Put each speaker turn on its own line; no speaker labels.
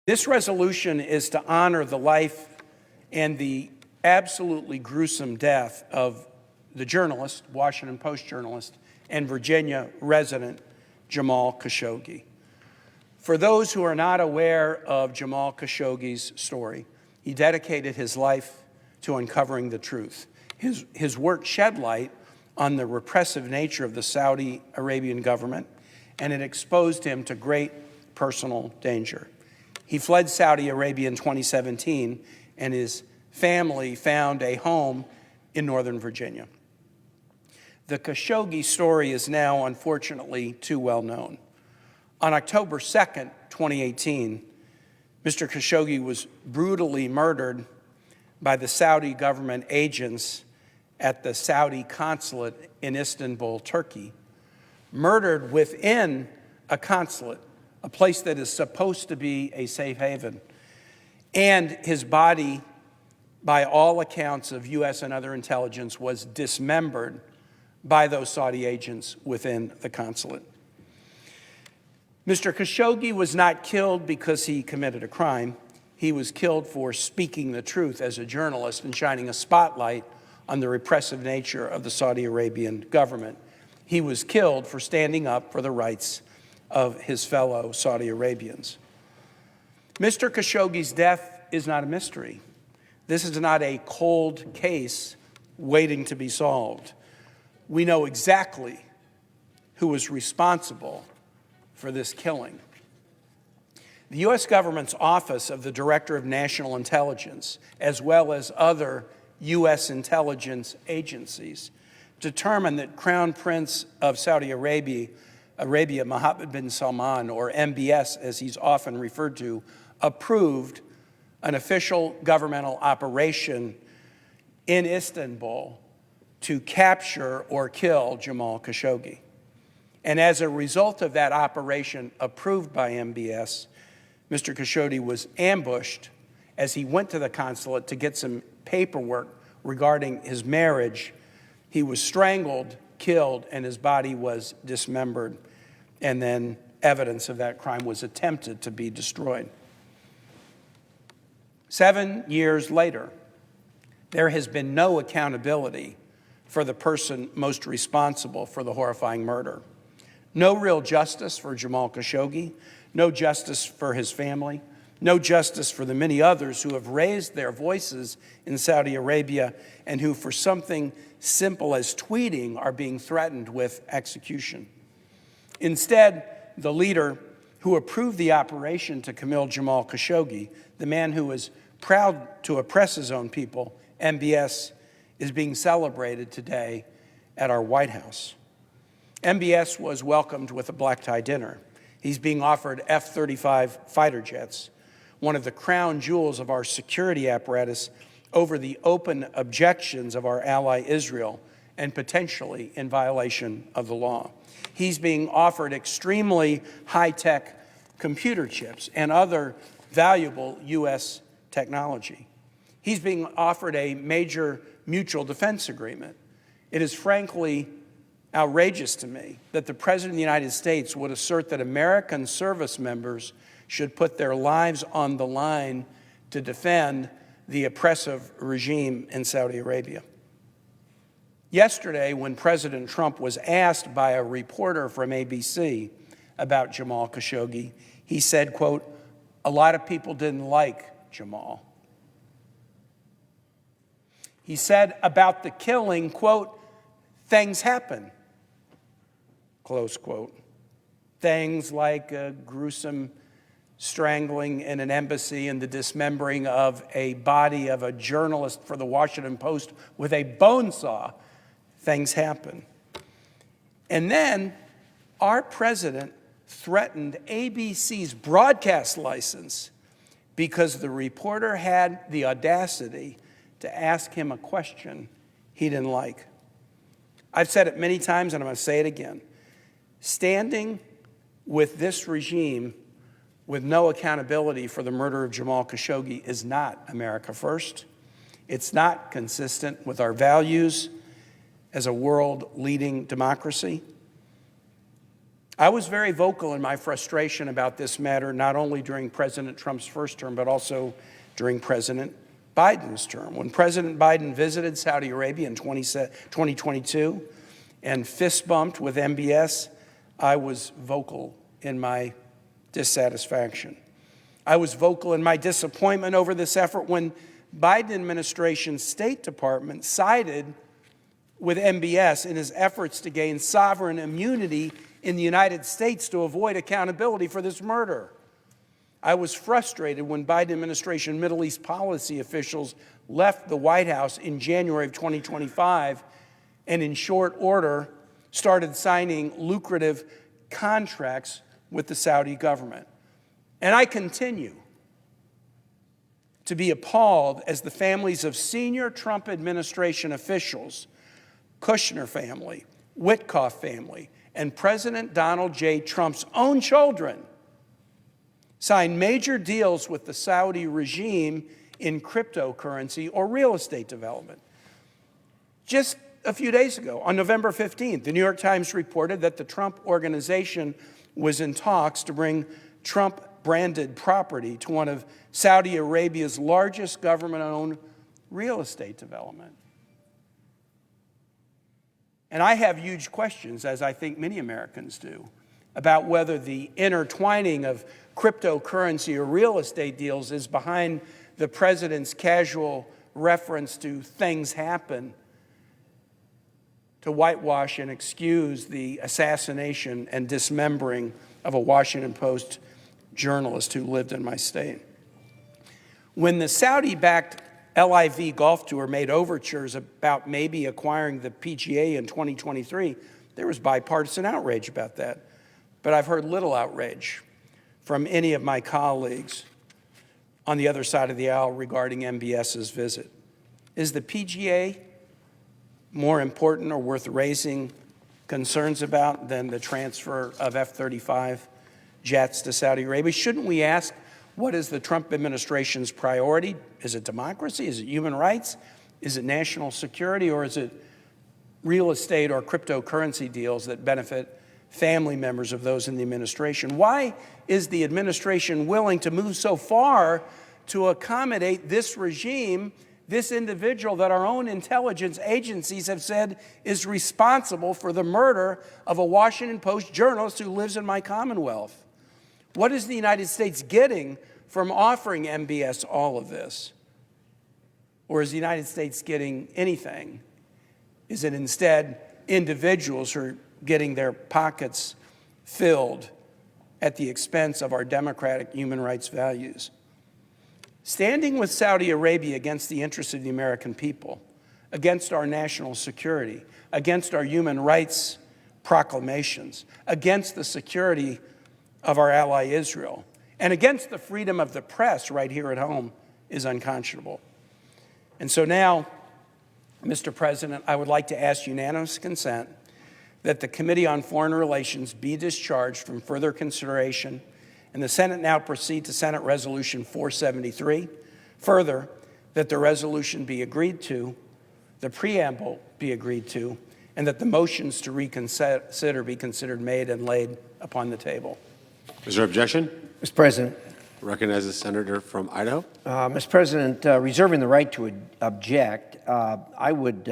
This resolution is to honor the life and the absolutely gruesome death of the journalist, Washington Post journalist, and Virginia resident Jamal Khashoggi. For those who are not aware of Jamal Khashoggi's story, he dedicated his life to uncovering the truth. His work shed light on the repressive nature of the Saudi Arabian government, and it exposed him to great personal danger. He fled Saudi Arabia in 2017, and his family found a home in Northern Virginia. The Khashoggi story is now, unfortunately, too well known. On October 2nd, 2018, Mr. Khashoggi was brutally murdered by the Saudi government agents at the Saudi consulate in Istanbul, Turkey, murdered within a consulate, a place that is supposed to be a safe haven. And his body, by all accounts of U.S. and other intelligence, was dismembered by those Saudi agents within the consulate. Mr. Khashoggi was not killed because he committed a crime. He was killed for speaking the truth as a journalist and shining a spotlight on the repressive nature of the Saudi Arabian government. He was killed for standing up for the rights of his fellow Saudi Arabians. Mr. Khashoggi's death is not a mystery. This is not a cold case waiting to be solved. We know exactly who was responsible for this killing. The U.S. government's Office of the Director of National Intelligence, as well as other U.S. intelligence agencies, determined that Crown Prince of Saudi Arabia, Mohammed bin Salman, or MBS as he's often referred to, approved an official governmental operation in Istanbul to capture or kill Jamal Khashoggi. And as a result of that operation approved by MBS, Mr. Khashoggi was ambushed as he went to the consulate to get some paperwork regarding his marriage. He was strangled, killed, and his body was dismembered. And then evidence of that crime was attempted to be destroyed. 7 years later, there has been no accountability for the person most responsible for the horrifying murder. No real justice for Jamal Khashoggi, no justice for his family, no justice for the many others who have raised their voices in Saudi Arabia and who, for something simple as tweeting, are being threatened with execution. Instead, the leader who approved the operation to kill Jamal Khashoggi, the man who is proud to oppress his own people, MBS, is being celebrated today at our White House. MBS was welcomed with a black tie dinner. He's being offered F-35 fighter jets, one of the crown jewels of our security apparatus, over the open objections of our ally Israel and potentially in violation of the law. He's being offered extremely high-tech computer chips and other valuable U.S. technology. He's being offered a major mutual defense agreement. It is frankly outrageous to me that the President of the United States would assert that American service members should put their lives on the line to defend the oppressive regime in Saudi Arabia. Yesterday, when President Trump was asked by a reporter from ABC about Jamal Khashoggi, he said, quote, "A lot of people didn't like Jamal." He said about the killing, quote, "Things happen," close quote. Things like a gruesome strangling in an embassy and the dismembering of a body of a journalist for the Washington Post with a bone saw. Things happen. And then our president threatened ABC's broadcast license because the reporter had the audacity to ask him a question he didn't like. I've said it many times, and I'm going to say it again. Standing with this regime with no accountability for the murder of Jamal Khashoggi is not America first. It's not consistent with our values as a world-leading democracy. I was very vocal in my frustration about this matter, not only during President Trump's first term, but also during President Biden's term. When President Biden visited Saudi Arabia in 2022 and fist bumped with MBS, I was vocal in my dissatisfaction. I was vocal in my disappointment over this effort when Biden administration's State Department sided with MBS in his efforts to gain sovereign immunity in the United States to avoid accountability for this murder. I was frustrated when Biden administration Middle East policy officials left the White House in January of 2025 and in short order started signing lucrative contracts with the Saudi government. And I continue to be appalled as the families of senior Trump administration officials, Kushner family, Witkoff family, and President Donald J. Trump's own children signed major deals with the Saudi regime in cryptocurrency or real estate development. Just a few days ago, on November 15th, the New York Times reported that the Trump organization was in talks to bring Trump-branded property to one of Saudi Arabia's largest government-owned real estate development. And I have huge questions, as I think many Americans do, about whether the intertwining of cryptocurrency or real estate deals is behind the president's casual reference to things happen to whitewash and excuse the assassination and dismembering of a Washington Post journalist who lived in my state. When the Saudi-backed LIV Golf Tour made overtures about maybe acquiring the PGA in 2023, there was bipartisan outrage about that. But I've heard little outrage from any of my colleagues on the other side of the aisle regarding MBS's visit. Is the PGA more important or worth raising concerns about than the transfer of F-35 jets to Saudi Arabia? Shouldn't we ask, what is the Trump administration's priority? Is it democracy? Is it human rights? Is it national security? Or is it real estate or cryptocurrency deals that benefit family members of those in the administration? Why is the administration willing to move so far to accommodate this regime, this individual that our own intelligence agencies have said is responsible for the murder of a Washington Post journalist who lives in my Commonwealth? What is the United States getting from offering MBS all of this? Or is the United States getting anything? Is it instead individuals who are getting their pockets filled at the expense of our democratic human rights values? Standing with Saudi Arabia against the interests of the American people, against our national security, against our human rights proclamations, against the security of our ally Israel, and against the freedom of the press right here at home is unconscionable. And so now, Mr. President, I would like to ask unanimous consent that the Committee on Foreign Relations be discharged from further consideration, and the Senate now proceed to Senate Resolution 473. Further, that the resolution be agreed to, the preamble be agreed to, and that the motions to reconsider be considered made and laid upon the table.
Is there objection?
Mr. President.
Recognize the senator from Idaho.
Mr. President, reserving the right to object, I would